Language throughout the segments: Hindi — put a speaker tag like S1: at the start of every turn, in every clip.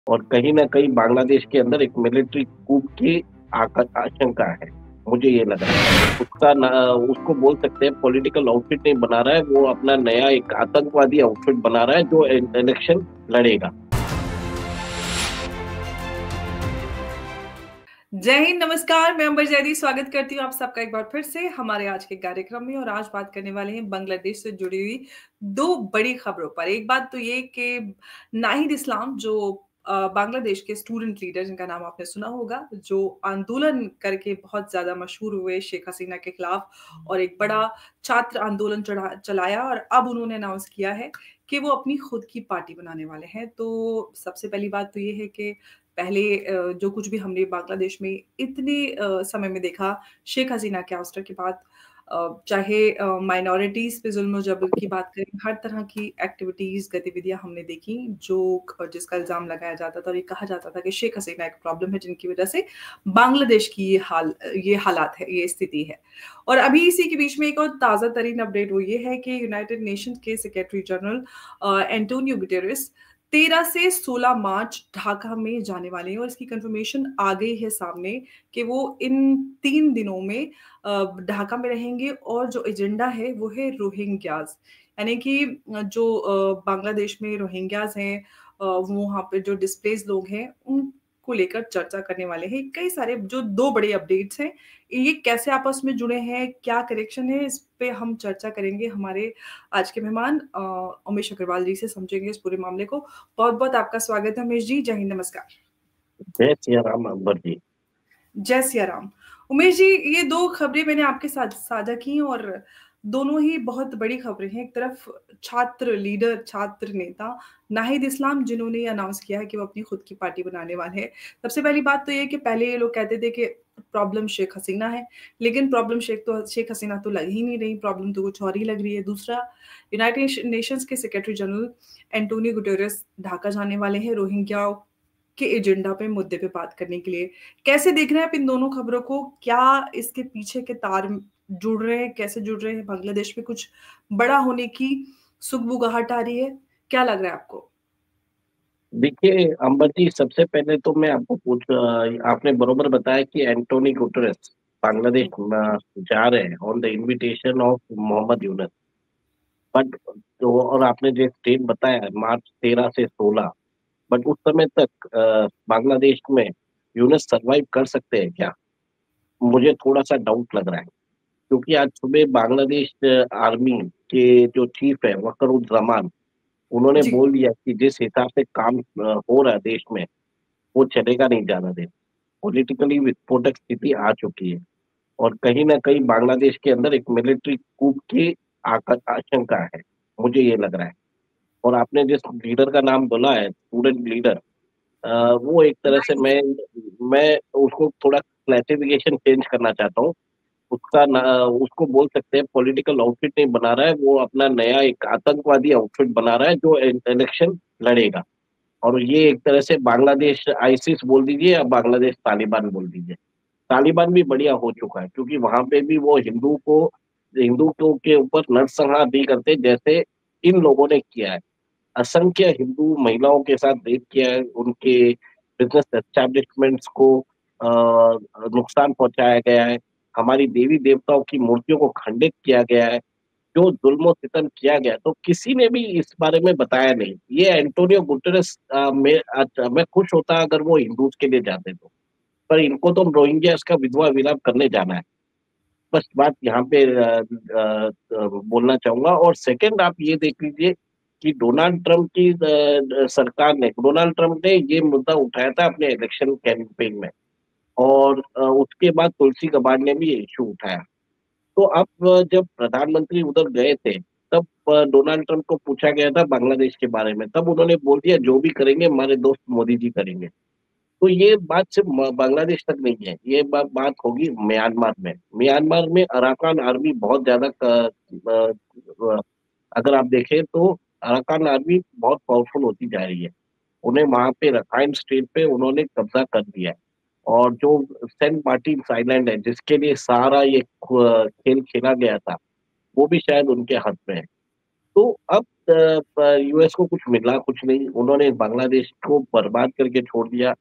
S1: और कहीं न कहीं बांग्लादेश के अंदर एक मिलिट्री कूप की आशंका है, मुझे ये लग रहा है। उसका न उसको बोल सकते हैं पॉलिटिकल आउटफिट नहीं बना रहा है, वो अपना नया एक आतंकवादी आउटफिट बना रहा है जो इलेक्शन लड़ेगा।
S2: जय हिंद, नमस्कार। मैं अंबर जैदी स्वागत करती हूँ आप सबका एक बार फिर से हमारे आज के कार्यक्रम में। और आज बात करने वाले हैं बांग्लादेश से जुड़ी हुई दो बड़ी खबरों पर। एक बात तो ये कि नाहिद इस्लाम जो बांग्लादेश के स्टूडेंट लीडर, जिनका नाम आपने सुना होगा, जो आंदोलन करके बहुत ज्यादा मशहूर हुए शेख हसीना के खिलाफ और एक बड़ा छात्र आंदोलन चलाया, और अब उन्होंने अनाउंस किया है कि वो अपनी खुद की पार्टी बनाने वाले हैं। तो सबसे पहली बात तो ये है कि पहले जो कुछ भी हमने बांग्लादेश में इतने समय में देखा शेख हसीना के आउस्टर के बाद, चाहे माइनॉरिटीज पे जुल्म और जबर की बात करें, हर तरह की एक्टिविटीज गतिविधियां हमने देखी जो जिसका इल्जाम लगाया जाता था और ये कहा जाता था कि शेख हसीना एक प्रॉब्लम है जिनकी वजह से बांग्लादेश की ये हालात है, ये स्थिति है। और अभी इसी के बीच में एक और ताजा तरीन अपडेट वो ये है कि यूनाइटेड नेशंस के सेक्रेटरी जनरल एंटोनियो गुटेरेस 13 से 16 मार्च ढाका में जाने वाले हैं, और इसकी कंफर्मेशन आ गई है सामने कि वो इन 3 दिनों में ढाका में रहेंगे। और जो एजेंडा है वो है रोहिंग्याज, यानी कि जो बांग्लादेश में रोहिंग्याज हैं, वो वहाँ पे जो डिस्प्लेस लोग हैं उनको लेकर चर्चा करने वाले हैं। कई सारे जो दो बड़े अपडेट्स हैं, ये कैसे आपस में जुड़े हैं, क्या कनेक्शन है, इस पे हम चर्चा करेंगे। हमारे आज के मेहमान उमेश अग्रवाल जी से समझेंगे इस पूरे मामले को। बहुत बहुत आपका स्वागत है उमेश जी। जय हिंद, नमस्कार।
S1: जय सिया राम अकबर जी।
S2: जय सिया राम। उमेश जी, ये दो खबरें मैंने आपके साथ साझा की और दोनों ही बहुत बड़ी खबरें हैं। एक तरफ छात्र लीडर, छात्र नेता नाहिद इस्लाम, जिन्होंने अनाउंस किया है कि वो अपनी खुद की पार्टी बनाने वाले हैं। सबसे पहली बात तो ये कि पहले ये लोग कहते थे कि प्रॉब्लम शेख हसीना है, लेकिन प्रॉब्लम शेख हसीना तो लग ही नहीं रही, प्रॉब्लम तो कुछ और ही लग रही है। दूसरा, यूनाइटेड नेशंस के secretary general Antonio Guterres Dhaka जाने वाले हैं रोहिंग्या के एजेंडा पे, मुद्दे पे बात करने के लिए। कैसे देख रहे हैं आप इन दोनों खबरों को? क्या इसके पीछे के तार जुड़ रहे हैं? कैसे जुड़ रहे हैं? बांग्लादेश में कुछ बड़ा होने की सुगबुगाहट आ रही है? क्या लग रहा है आपको?
S1: देखिए अंबर जी, सबसे पहले तो मैं आपको आपने बरोबर बताया कि एंटोनी गुटरेस बांग्लादेश जा रहे हैं on the invitation of Mohammad Yunus. But तो और आपने जो डेट बताया है मार्च 13 से 16, बट उस समय तक बांग्लादेश में यूनुस सरवाइव कर सकते हैं क्या? मुझे थोड़ा सा डाउट लग रहा है, क्योंकि आज सुबह बांग्लादेश आर्मी के जो चीफ है वकरुज्जमान, उन्होंने
S2: जी।
S1: बोल दिया कि जिस हिसाब से काम हो रहा है देश में, वो चलेगा नहीं ज्यादा देर। पॉलिटिकली विस्फोटक स्थिति आ चुकी है और कहीं न कहीं बांग्लादेश के अंदर एक मिलिट्री कूप की आशंका है, मुझे ये लग रहा है। और आपने जिस लीडर का नाम बोला है, स्टूडेंट लीडर, वो एक तरह से मैं उसको थोड़ा क्लासिफिकेशन चेंज करना चाहता हूँ। उसको बोल सकते हैं पॉलिटिकल आउटफिट नहीं बना रहा है, वो अपना नया एक आतंकवादी आउटफिट बना रहा है जो इलेक्शन लड़ेगा। और ये एक तरह से बांग्लादेश आईसिस बोल दीजिए या बांग्लादेश तालिबान बोल दीजिए। तालिबान भी बढ़िया हो चुका है, क्योंकि वहां पे भी वो हिंदू को के ऊपर नरसंहार नहीं करते जैसे इन लोगों ने किया है। असंख्य हिंदू महिलाओं के साथ रेप किया है, उनके बिजनेस एस्टैब्लिशमेंट्स को नुकसान पहुंचाया गया है, हमारी देवी देवताओं की मूर्तियों को खंडित किया गया है, जो जुल्म सितम किया गया, तो किसी ने भी इस बारे में बताया नहीं। ये एंटोनियो गुटेरेस, मैं खुश होता अगर वो हिंदूज के लिए जाते तो, पर इनको तो रोहिंग्यास का विधवा विलाप करने जाना है। बस बात यहाँ पे बोलना चाहूंगा। और सेकंड, आप ये देख लीजिए कि डोनाल्ड ट्रंप की सरकार ने, डोनाल्ड ट्रंप ने ये मुद्दा उठाया था अपने इलेक्शन कैंपेन में, और उसके बाद तुलसी गबार्ड ने भी ये इशू उठाया। तो अब जब प्रधानमंत्री उधर गए थे, तब डोनाल्ड ट्रंप को पूछा गया था बांग्लादेश के बारे में, तब उन्होंने बोल दिया जो भी करेंगे हमारे दोस्त मोदी जी करेंगे। तो ये बात सिर्फ बांग्लादेश तक नहीं है, ये बात होगी म्यांमार में। म्यांमार में अराकान आर्मी बहुत ज्यादा अगर आप देखें तो अराकान आर्मी बहुत पावरफुल होती जा रही है। उन्हें वहां पे रखाइन स्टेट पे उन्होंने कब्जा कर दिया है। और जो सेंट मार्टिन आइलैंड है, जिसके लिए सारा ये खेल खेला गया था, वो भी शायद उनके हाथ में है। तो अब यूएस को कुछ मिला कुछ नहीं, उन्होंने बांग्लादेश को बर्बाद करके छोड़ दिया।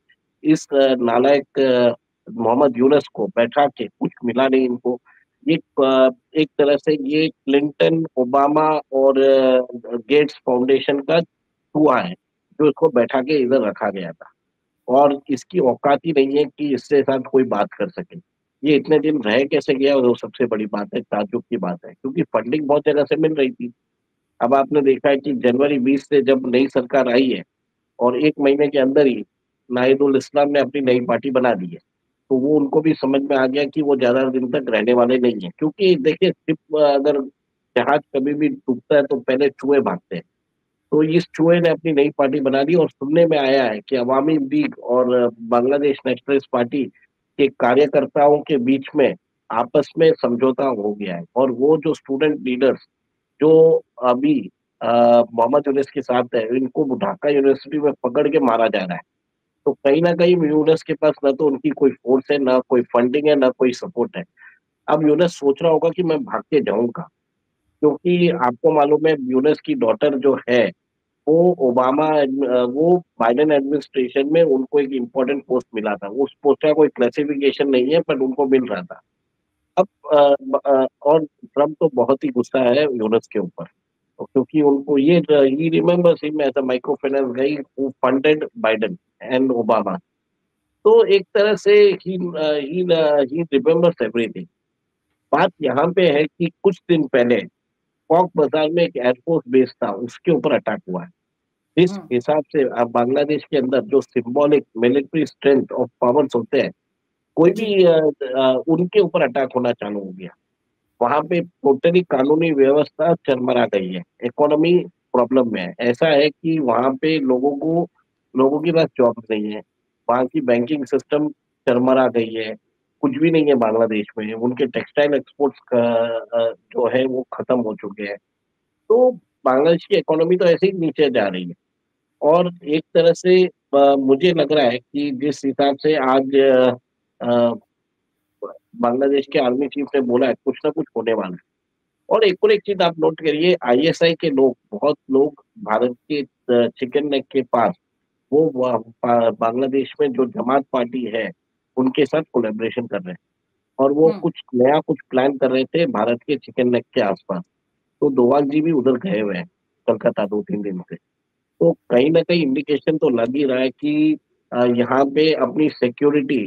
S1: इस नालायक मोहम्मद यूनस को बैठा के कुछ मिला नहीं इनको। ये एक तरह से ये क्लिंटन, ओबामा और गेट्स फाउंडेशन का हुआ है, जो इसको बैठा के इधर रखा गया था। और इसकी औकात ही नहीं है कि इससे साथ कोई बात कर सके। ये इतने दिन रह कैसे गया, वो सबसे बड़ी बात है, ताज्जुब की बात है, क्योंकि फंडिंग बहुत जगह से मिल रही थी। अब आपने देखा है कि जनवरी 20 से जब नई सरकार आई है और 1 महीने के अंदर ही नाहिदुल इस्लाम ने अपनी नई पार्टी बना दी है। तो वो उनको भी समझ में आ गया कि वो ज़्यादा दिन तक रहने वाले नहीं हैं। क्योंकि देखिए शिप अगर जहाज कभी भी डूबता है तो पहले चूहे भागते हैं। तो इस चूहे ने अपनी नई पार्टी बना ली और सुनने में आया है कि अवामी लीग और बांग्लादेश नेशनलिस्ट पार्टी के कार्यकर्ताओं के बीच में आपस में समझौता हो गया है। और वो जो स्टूडेंट लीडर्स जो अभी मोहम्मद यूनुस के साथ है, इनको ढाका यूनिवर्सिटी में पकड़ के मारा जा रहा है। तो कहीं न कहीं यूनुस के पास ना तो उनकी कोई फ़ोर्स है, ना कोई फंडिंग है, ना कोई सपोर्ट है। अब यूनुस सोच रहा होगा कि मैं भाग के जाऊँ कहाँ? क्योंकि आपको मालूम है यूनुस की डॉटर जो है, वो वो बाइडेन एडमिनिस्ट्रेशन में उनको एक इम्पोर्टेंट पोस्ट मिला था। उस पोस्ट का कोई क्लासिफिकेशन नहीं है, पर उनको मिल रहा था। अब और ट्रम्प तो बहुत ही गुस्सा है यूनुस के ऊपर। क्योंकि उनको ये he remembers him as a micro finance गाई हू फंडेड बाइडेन एंड ओबामा। तो एक तरह से ही रिमेंबर्स एवरीथिंग। बात यहाँ पे है कि कुछ दिन पहले कॉक बाजार में एक एयरफोर्स बेस था, उसके ऊपर अटैक हुआ है। इस
S2: हुँ,
S1: हिसाब से बांग्लादेश के अंदर जो symbolic military strength of powers होते हैं, कोई
S2: जी।
S1: भी उनके ऊपर अटैक होना चालू हो गया। वहाँ पे टोटली कानूनी व्यवस्था चरमरा गई है, इकोनॉमी प्रॉब्लम में है। ऐसा है कि वहाँ पे लोगों के पास जॉब्स नहीं है, वहाँ की बैंकिंग सिस्टम चरमरा गई है, कुछ भी नहीं है बांग्लादेश में, उनके टेक्सटाइल एक्सपोर्ट्स जो है वो खत्म हो चुके हैं। तो बांग्लादेश की इकोनॉमी तो ऐसे ही नीचे जा रही है। और एक तरह से मुझे लग रहा है कि जिस हिसाब से आज अ, बांग्लादेश के आर्मी चीफ ने बोला है, कुछ ना कुछ होने वाला है। और एक चीज़ आप नोट करिए, आईएसआई के लोग, बहुत लोग भारत के चिकन नेक के पास, वो बांग्लादेश में जो जमात पार्टी है, उनके साथ कोलैबोरेशन कर रहे हैं। और वो
S2: हुँ,
S1: कुछ नया कुछ प्लान कर रहे थे भारत के चिकन नेक के आसपास। तो डोभाल जी भी उधर गए हुए हैं, कोलकाता 2-3 दिन से। तो कहीं न कहीं इंडिकेशन तो लग ही रहा है कि यहाँ पे अपनी सिक्योरिटी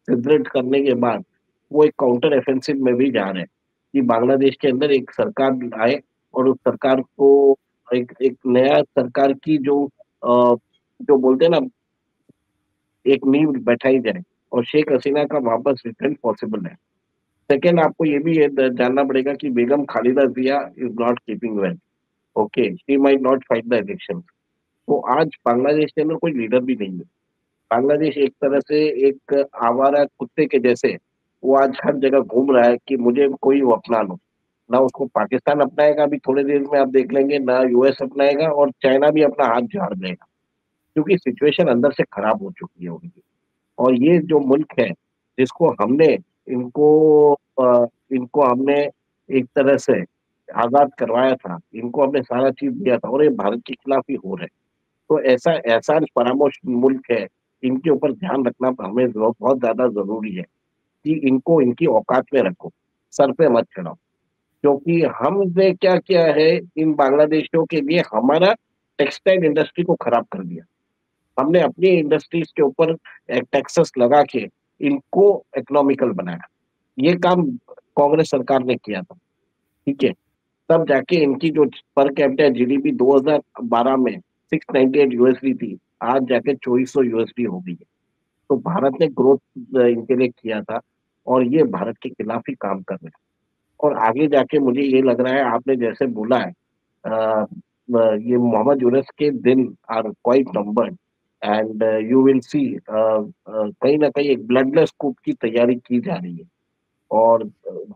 S1: सुदृढ़ करने के बाद वो एक काउंटर ऑफेंसिव में भी जा रहे हैं, कि बांग्लादेश के अंदर एक सरकार आए और उस सरकार को एक एक नया सरकार की जो बोलते हैं ना, एक नींव बैठाई जाए और शेख हसीना का वापस रिटर्न पॉसिबल है। सेकंड, आपको ये जानना पड़ेगा कि Begum Khaleda Zia is not keeping well, okay, she might not fight the election. तो आज बांग्लादेश के अंदर कोई लीडर भी नहीं है। बांग्लादेश एक तरह से एक आवारा कुत्ते के जैसे वो आज हर जगह घूम रहा है कि मुझे कोई वो अपना लो। ना उसको पाकिस्तान अपनाएगा, अभी थोड़ी देर में आप देख लेंगे, ना यूएस अपनाएगा और चाइना भी अपना हाथ झाड़ देगा। क्योंकि सिचुएशन अंदर से खराब हो चुकी है उनकी। और ये जो मुल्क है, जिसको हमने इनको इनको हमने एक तरह से आज़ाद करवाया था, इनको हमने सारा चीज़ दिया था और ये भारत के खिलाफ ही हो रहे हैं। तो ऐसा एहसान फरामोश मुल्क है, इनके ऊपर ध्यान रखना हमें बहुत ज़्यादा ज़रूरी है कि इनको इनकी औकात में रखो, सर पे मत चढ़ाओ। क्योंकि हमने क्या किया है इन बांग्लादेशियों के लिए, हमारा टेक्सटाइल इंडस्ट्री को खराब कर दिया। हमने अपनी इंडस्ट्रीज़ के ऊपर टैक्सेस लगा के इनको इकोनॉमिकल बनाया। ये काम कांग्रेस सरकार ने किया था, ठीक है? तब जाके इनकी जो पर कैपिटा जीडीपी 2012 में 698 यूएसडी थी, आज जाके 2400 यूएसडी हो गई है। तो भारत ने ग्रोथ इनके लिए किया था और ये भारत के खिलाफ ही काम कर रहे हैं। और आगे जाके मुझे ये लग रहा है, आपने जैसे बोला है, ये मोहम्मद यूनुस के दिन are quite numbered and you will see कहीं न कहीं एक ब्लडलेस कूप की तैयारी की जा रही है। और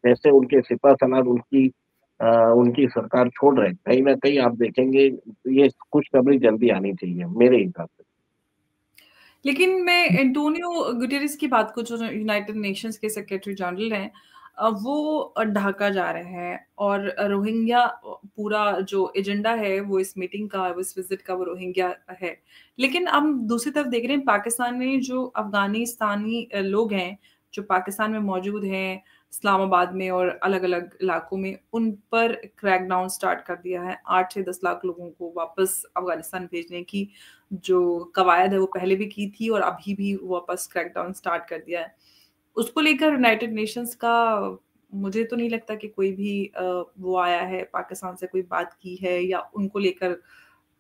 S1: जैसे उनके सिपह-सलार उनकी सरकार छोड़ रहे हैं, कहीं न कहीं आप देखेंगे ये खुशखबरी जल्दी आनी चाहिए, मेरे हिसाब से।
S2: लेकिन मैं एंटोनियो गुटेरेस की बात को, जो यूनाइटेड नेशंस के सेक्रेटरी जनरल हैं, वो ढाका जा रहे हैं और रोहिंग्या पूरा जो एजेंडा है वो इस मीटिंग का, इस विजिट का वो रोहिंग्या है। लेकिन हम दूसरी तरफ देख रहे हैं पाकिस्तान में जो अफगानिस्तानी लोग हैं, जो पाकिस्तान में मौजूद हैं, इस्लामाबाद में और अलग-अलग इलाकों में, उन पर क्रैकडाउन स्टार्ट कर दिया है। 8 से 10 लाख लोगों को वापस अफगानिस्तान भेजने की जो कवायद है वो पहले भी की थी और अभी भी वापस क्रैकडाउन स्टार्ट कर दिया है। उसको लेकर यूनाइटेड नेशंस का मुझे तो नहीं लगता कि कोई भी वो आया है, पाकिस्तान से कोई बात की है या उनको लेकर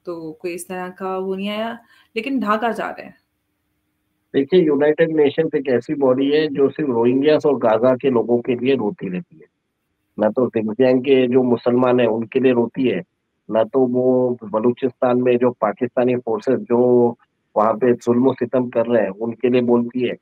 S2: तो कोई इस तरह का वो नहीं आया, लेकिन ढाका जा रहे हैं।
S1: देखिए, यूनाइटेड नेशंस एक ऐसी बॉडी है जो सिर्फ रोहिंग्यास और गाजा के लोगों के लिए रोती रहती है। ना तो सिंजियांग के जो मुसलमान है उनके लिए रोती है, ना तो वो बलूचिस्तान में जो पाकिस्तानी फोर्सेस जो वहां पे जुल्म सितम कर रहे हैं उनके लिए बोलती है,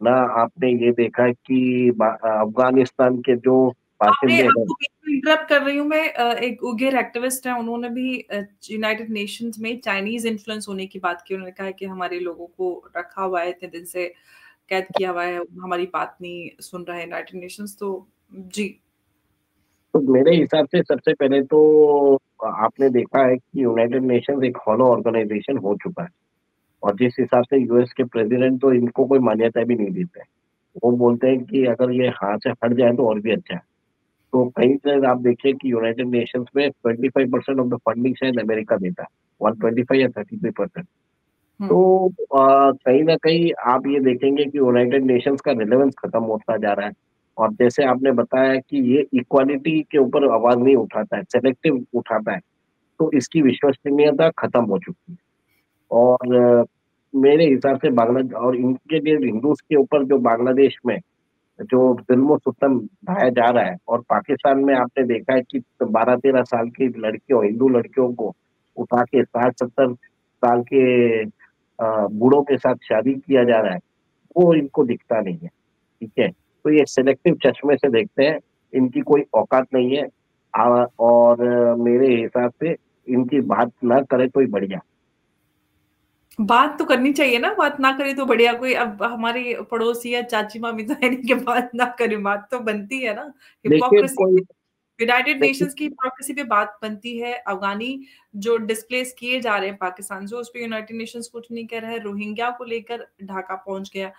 S1: ना आपने ये देखा कि अफगानिस्तान के जो
S2: आपने
S1: बाशिंदे हैं।
S2: आपको बीच में इंटरप्ट कर रही हूँ मैं, एक उइघुर एक्टिविस्ट हैं, उन्होंने भी यूनाइटेड नेशंस में चाइनीज इन्फ्लुएंस होने की बात की। उन्होंने कहा है कि हमारे लोगों को रखा हुआ है, इतने दिन से कैद किया हुआ है, हमारी बात नहीं सुन रहा है यूनाइटेड नेशंस। तो जी।
S1: तो मेरे हिसाब से सबसे पहले तो आपने देखा है कि यूनाइटेड नेशंस एक हॉलो ऑर्गेनाइजेशन हो चुका है, और जिस हिसाब से यूएस के प्रेसिडेंट तो इनको कोई मान्यता भी नहीं देते हैं। वो बोलते हैं कि अगर ये हाथ से हट जाए तो और भी अच्छा है। तो कहीं से आप देखिए कि यूनाइटेड नेशंस में 25% ऑफ द फंडिंग शायद अमेरिका देता है, 125 या 33%।
S2: हुँ।
S1: तो कहीं ना कहीं आप ये देखेंगे कि यूनाइटेड नेशंस का रिलेवेंस खत्म होता जा रहा है। और जैसे आपने बताया कि ये इक्वालिटी के ऊपर आवाज नहीं उठाता है, सेलेक्टिव उठाता है, तो इसकी विश्वसनीयता खत्म हो चुकी है। और मेरे हिसाब से बांग्ला और इनके लिए हिंदूज के ऊपर जो बांग्लादेश में जो जुल्म-सितम ढाया जा रहा है, और पाकिस्तान में आपने देखा है कि 12-13 साल की लड़कियों, हिंदू लड़कियों को उठा के 60-70 साल के बूढ़ों के साथ शादी किया जा रहा है, वो इनको दिखता नहीं है, ठीक है? तो ये सिलेक्टिव चश्मे से देखते हैं, इनकी कोई औकात नहीं है। और मेरे हिसाब से इनकी बात ना करे तो ही बढ़िया।
S2: बात तो करनी चाहिए ना, बात ना करे तो बढ़िया। कोई अब हमारी पड़ोसी या चाची-मामी तो है नहीं कि बात ना करें, बात तो बनती है ना।
S1: देखिए
S2: हिपोक्रेसी
S1: कोई
S2: यूनाइटेड
S1: देखिए
S2: नेशंस की हिपोक्रेसी पे बात बनती है। अफ़गानी जो डिस्प्लेस किए जा रहे हैं पाकिस्तान से, उस पे यूनाइटेड नेशंस कुछ नहीं कह रहा है। रोहिंग्या को लेकर ढाका पहुँच गया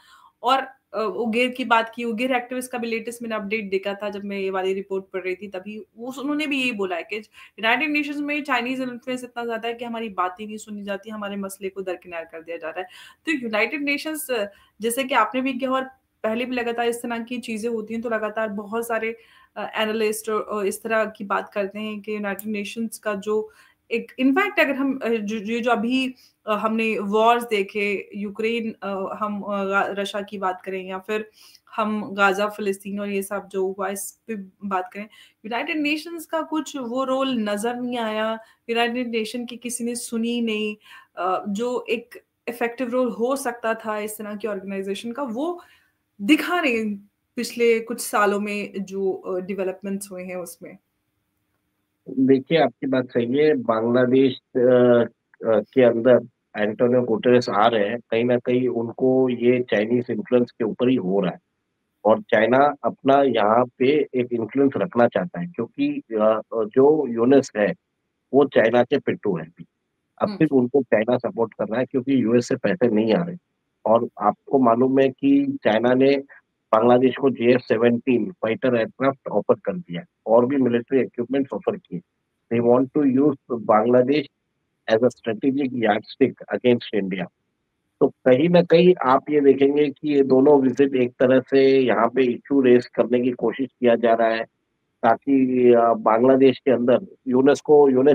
S2: और उगेर की बात की। उगेर एक्टिविस्ट का भी लेटेस्ट मैंने अपडेट देखा था जब मैं ये वाली रिपोर्ट पढ़ रही थी, तभी उन्होंने भी यही बोला है कि यूनाइटेड नेशंस में चाइनीज़ इन्फ्लुएंस इतना ज़्यादा है कि हमारी बात ही नहीं सुनी जाती, हमारे मसले को दरकिनार कर दिया जा रहा है। तो यूनाइटेड नेशंस, जैसे कि आपने भी किया और पहले भी लगातार इस तरह की चीज़ें होती हैं, तो लगातार बहुत सारे एनालिस्ट इस तरह की बात करते हैं कि यूनाइटेड नेशंस का जो एक इनफैक्ट अगर हम जो अभी हमने वॉर्स देखे, यूक्रेन, हम रशिया की बात करें या फिर हम गाज़ा, फ़िलिस्तीन और ये सब जो हुआ इस पे बात करें, यूनाइटेड नेशंस का कुछ वो रोल नज़र नहीं आया, यूनाइटेड नेशन की किसी ने सुनी नहीं। जो एक इफ़ेक्टिव रोल हो सकता था इस तरह की ऑर्गेनाइज़ेशन का, वो दिखा नहीं पिछले कुछ सालों में जो डेवलपमेंट्स हुए हैं उसमें।
S1: देखिए, आपकी बात सही है। बांग्लादेश के अंदर एंटोनियो गुटेरेस आ रहे हैं, कहीं न कहीं उनको ये चाइनीज़ इन्फ्लुएंस के ऊपर ही हो रहा है। और चाइना अपना यहाँ पे एक इन्फ्लुएंस रखना चाहता है, क्योंकि जो यूएस है, वो चाइना के पिट्ठू है अभी। अब
S2: हुँ।
S1: सिर्फ उनको चाइना सपोर्ट कर रहा है क्योंकि यूएस से पैसे नहीं आ रहे। और आपको मालूम है कि चाइना ने बांग्लादेश को JF-17 फाइटर एयरक्राफ्ट ऑफर कर दिया है, और भी मिलिट्री इक्विपमेंट्स ऑफर किए। They want to use Bangladesh as a strategic yardstick against India. तो कहीं न कहीं आप ये देखेंगे कि ये दोनों विज़िट एक तरह से यहाँ पे इश्यू रेज़ करने की कोशिश किया जा रहा है, ताकि बांग्लादेश के अंदर यूनेस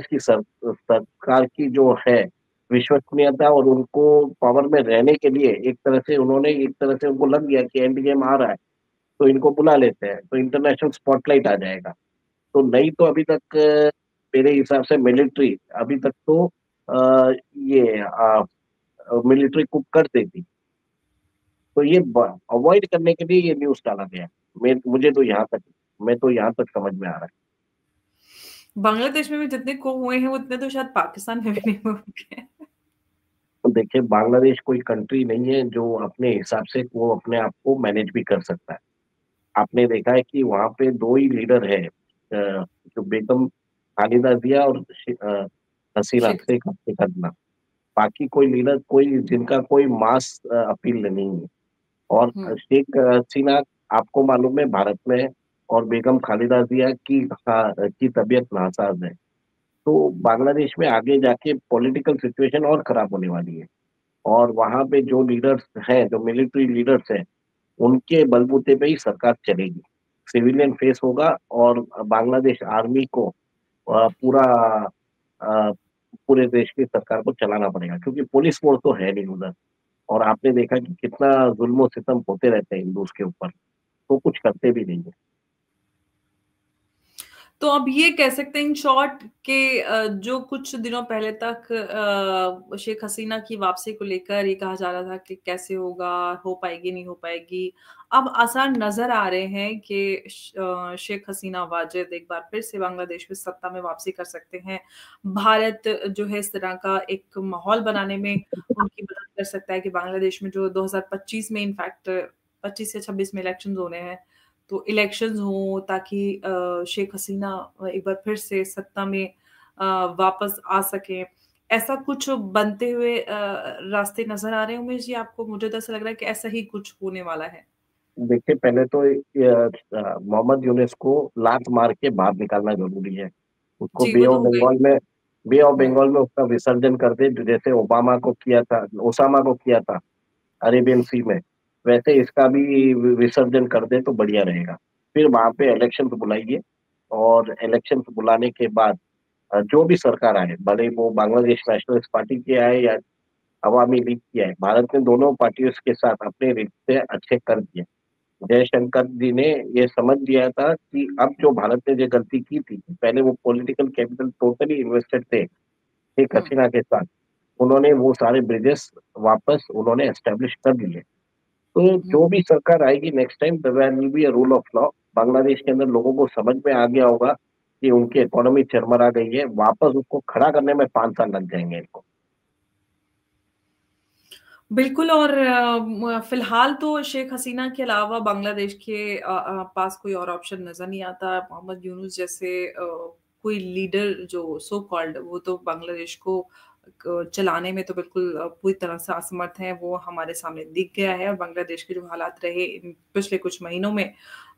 S1: की सरकार की जो है विश्वसनीयता, और उनको पावर में रहने के लिए एक तरह से उन्होंने एक तरह से उनको लग गया कि एंड गेम आ रहा है, तो इनको बुला लेते हैं, तो इंटरनेशनल स्पॉटलाइट आ जाएगा। तो नहीं तो अभी तक मेरे हिसाब से मिलिट्री अभी तक तो ये मिलिट्री कुछ कर देती। तो ये अवॉइड करने के लिए ये न्यूज़ डाला गया है। मैं तो यहाँ तक समझ में आ रहा है।
S2: बांग्लादेश में भी जितने को हुए हैं, उतने तो शायद पाकिस्तान में भी नहीं हुए।
S1: तो देखिए, बांग्लादेश कोई कंट्री नहीं है जो अपने हिसाब से वो अपने आप को मैनेज भी कर सकता है। आपने देखा है कि वहाँ पे 2 ही लीडर हैं, जो बेगम खालिदा जिया और हसीना
S2: शेख
S1: शेख हसीना। बाकी कोई लीडर, कोई जिनका कोई मास अपील नहीं है। और
S2: हुँ,
S1: शेख हसीना, आपको मालूम है, भारत में है, और बेगम खालिदा जिया की तबीयत नासाज है। तो बांग्लादेश में आगे जाके पॉलिटिकल सिचुएशन और खराब होने वाली है। और वहाँ पे जो लीडर्स हैं, जो मिलिट्री लीडर्स हैं, उनके बलबूते पे ही सरकार चलेगी। सिविलियन फेस होगा, और बांग्लादेश आर्मी को पूरा अ, पूरे देश की सरकार को चलाना पड़ेगा, क्योंकि पुलिस फोर्स तो है नहीं उधर। और आपने देखा कि कितना जुल्म-ओ-सितम होते रहते हैं हिंदूस के ऊपर, तो कुछ करते भी नहीं है।
S2: तो अब ये कह सकते हैं इन शॉर्ट कि जो कुछ दिनों पहले तक शेख हसीना की वापसी को लेकर ये कहा जा रहा था कि कैसे होगा, हो पाएगी, नहीं हो पाएगी। अब आसार नज़र आ रहे हैं कि शेख हसीना वाजिद एक बार फिर से बांग्लादेश में सत्ता में वापसी कर सकते हैं। भारत जो है इस तरह का एक माहौल बनाने में उनकी मदद कर सकता है कि बांग्लादेश में जो 2025 में इनफैक्ट 25 या 26 में इलेक्शंस होने हैं, तो इलेक्शंस हों ताकि शेख हसीना एक बार फिर से सत्ता में वापस आ सकें। ऐसा कुछ बनते हुए रास्ते नज़र आ रहे हैं उमेश जी आपको? मुझे तो ऐसा लग रहा है कि ऐसा ही कुछ होने वाला है।
S1: देखिए, पहले तो मोहम्मद यूनुस को लात मार के बाहर निकालना ज़रूरी है। उसको
S2: जी, वो तो हो गई।
S1: बे ऑफ
S2: हुँ,
S1: बंगाल में उसका विसर्जन कर दें, जैसे ओसामा को किया था अरेबियन सी में, वैसे इसका भी विसर्जन कर दें तो बढ़िया रहेगा। फिर वहाँ पे इलेक्शंस बुलाइए, और इलेक्शंस बुलाने के बाद जो भी सरकार आए, भले वो बांग्लादेश नेशनलिस्ट पार्टी की आए या अवामी लीग की आए, भारत ने दोनों पार्टियों के साथ अपने रिश्ते अच्छे कर दिए। जयशंकर जी ने ये समझ लिया था कि अब जो भारत ने जो गलती की थी, पहले वो पॉलिटिकल कैपिटल टोटली इन्वेस्टेड थे शेख
S2: हुँ,
S1: हसीना के साथ, उन्होंने वो सारे ब्रिजेस वापस उन्होंने एस्टेब्लिश कर लिए। तो
S2: हुँ।
S1: जो भी सरकार आएगी next time, there will be a rule of law. Bangladesh के अंदर लोगों को समझ में आ गया होगा कि उनकी इकोनॉमी चरमरा गई है, वापस उसको खड़ा करने में 5 साल लग जाएँगे इनको।
S2: बिल्कुल और फ़िलहाल तो शेख हसीना के अलावा बांग्लादेश के पास कोई और ऑप्शन नज़र नहीं आता। मोहम्मद यूनुस जैसे कोई लीडर जो सो कॉल्ड वो तो बांग्लादेश को चलाने में तो बिल्कुल पूरी तरह से असमर्थ हैं, वो हमारे सामने दिख गया है और बांग्लादेश के जो हालात रहे इन पिछले कुछ महीनों में,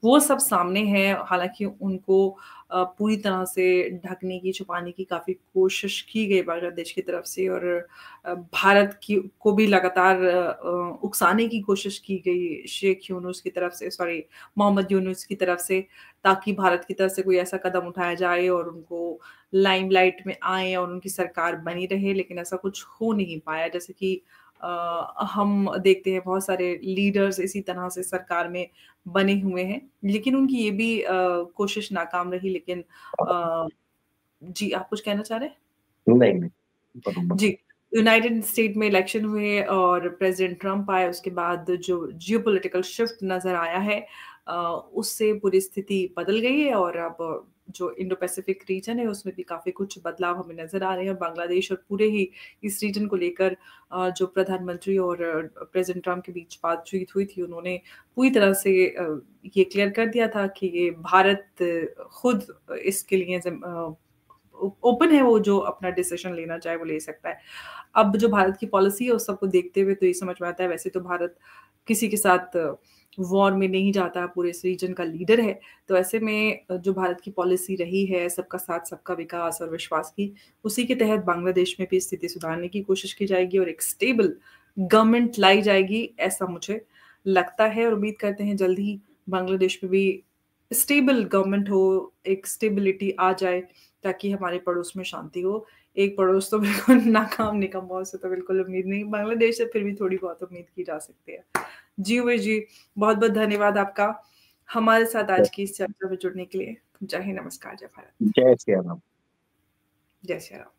S2: वो सब सामने हैं। हालाँकि उनको पूरी तरह से ढकने की, छुपाने की काफ़ी कोशिश की गई बांग्लादेश की तरफ से और भारत की को भी लगातार उकसाने की कोशिश की गई शेख यूनुस की तरफ से सॉरी मोहम्मद यूनुस की तरफ से, ताकि भारत की तरफ से कोई ऐसा कदम उठाया जाए और उनको लाइमलाइट में आएँ और उनकी सरकार बनी रहे, लेकिन ऐसा कुछ हो नहीं पाया। जैसे कि हम देखते हैं बहुत सारे लीडर्स इसी तरह से सरकार में बने हुए हैं, लेकिन उनकी ये भी कोशिश नाकाम रही लेकिन अ, जी, आप कुछ कहना चाह रहे हैं?
S1: नहीं, नहीं, बरोबर।
S2: जी, यूनाइटेड स्टेट में इलेक्शन हुए और प्रेज़िडेंट ट्रम्प आए, उसके बाद जो जियोपॉलिटिकल शिफ्ट नज़र आया है उससे पूरी स्थिति बदल गई है और अब जो इंडो पैसिफिक रीजन है, उसमें भी काफ़ी कुछ बदलाव हमें नज़र आ रहे हैं और बांग्लादेश और पूरे ही इस रीजन को लेकर जो प्रधानमंत्री और प्रेज़िडेंट ट्रम्प के बीच बातचीत हुई थी, उन्होंने पूरी तरह से ये क्लियर कर दिया था कि ये भारत खुद इसके लिए ओपन है वो जो अपना डिसीजन लेना चाहे वो ले सकता है। अब जो भारत की पॉलिसी है उस सबको देखते हुए तो ये समझ में आता है वैसे तो भारत किसी के साथ वॉर में नहीं जाता, पूरे इस रीजन का लीडर है। तो ऐसे में जो भारत की पॉलिसी रही है सबका साथ सबका विकास और विश्वास की, उसी के तहत बांग्लादेश में भी स्थिति सुधारने की कोशिश की जाएगी और एक स्टेबल गवर्नमेंट लाई जाएगी, ऐसा मुझे लगता है और उम्मीद करते हैं जल्द ही बांग्लादेश में भी स्टेबल गवर्नमेंट हो, एक स्टेबिलिटी आ जाए ताकि हमारे पड़ोस में शांति हो। एक पड़ोस तो बिल्कुल नाकाम निकम्मा उससे तो बिल्कुल उम्मीद नहीं, बांग्लादेश से फिर भी थोड़ी बहुत उम्मीद की जा सकती है। जी उमेश जी, बहुत-बहुत धन्यवाद आपका, हमारे साथ आज की इस चर्चा में जुड़ने के लिए। जय हिंद, नमस्कार, जय भारत।
S1: जय श्री राम।
S2: जय श्री राम।